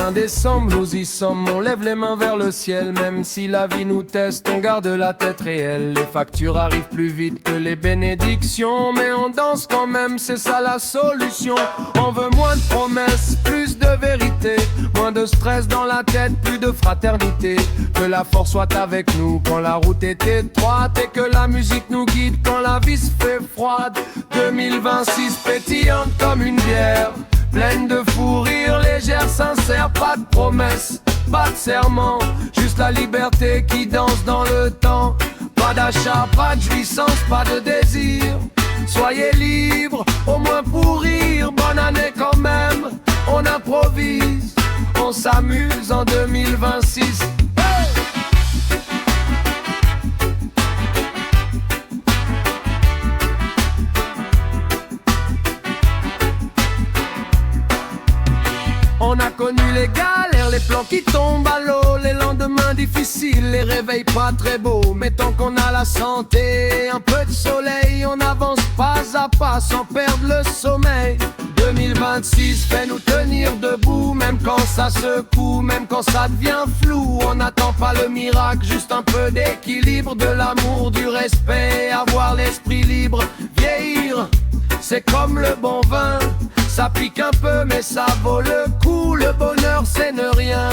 21 décembre, nous y sommes, on lève les mains vers le ciel. Même si la vie nous teste, on garde la tête réelle. Les factures arrivent plus vite que les bénédictions, mais on danse quand même, c'est ça la solution. On veut moins de promesses, plus de vérité, moins de stress dans la tête, plus de fraternité. Que la force soit avec nous quand la route est étroite, et que la musique nous guide quand la vie se fait froide. 2026 pétillante comme une bière, pleine de fou rire, légère, sincère, pas de promesses, pas de serment, juste la liberté qui danse dans le temps. Pas d'achat, pas de jouissance, pas de désir. Soyez libres, au moins pour rire. Bonne année quand même, on improvise, on s'amuse en 2026. On a connu les galères, les plans qui tombent à l'eau, les lendemains difficiles, les réveils pas très beaux. Mais tant qu'on a la santé, un peu de soleil, on avance pas à pas sans perdre le sommeil. 2026 fait nous tenir debout, même quand ça secoue, même quand ça devient flou. On n'attend pas le miracle, juste un peu d'équilibre, de l'amour, du respect, avoir l'esprit libre. Vieillir, c'est comme le bon vin, ça pique un peu mais ça vaut le coup. Le bonheur c'est ne rien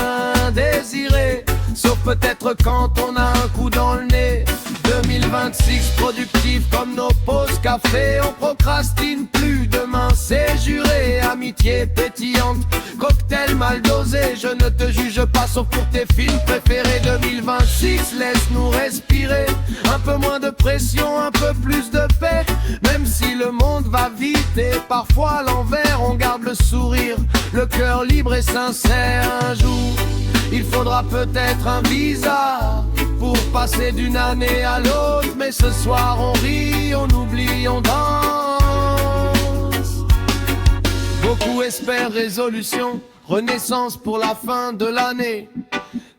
désirer, sauf peut-être quand on a un coup dans le nez. 2026 productif comme nos pauses café, on procrastine plus, demain c'est juré. Amitié pétillante, cocktail mal dosé, je ne te juge pas sauf pour tes films préférés. 2026 laisse-nous respirer, un peu moins de pression, un peu plus de paix. Même si le monde va vite et parfois à l'envers, on garde le sourire, le cœur libre et sincère. Un jour, il faudra peut-être un visa pour passer d'une année à l'autre, mais ce soir on rit, on oublie, on danse. Beaucoup espèrent résolution, renaissance pour la fin de l'année,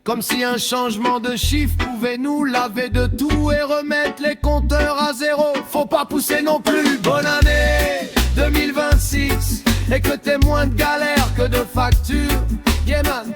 comme si un changement de chiffre pouvait nous laver de tout et remettre les compteurs à zéro. Faut pas pousser non plus. Bonne année 2026, et que t'aies moins de galères que de factures. Yeah man.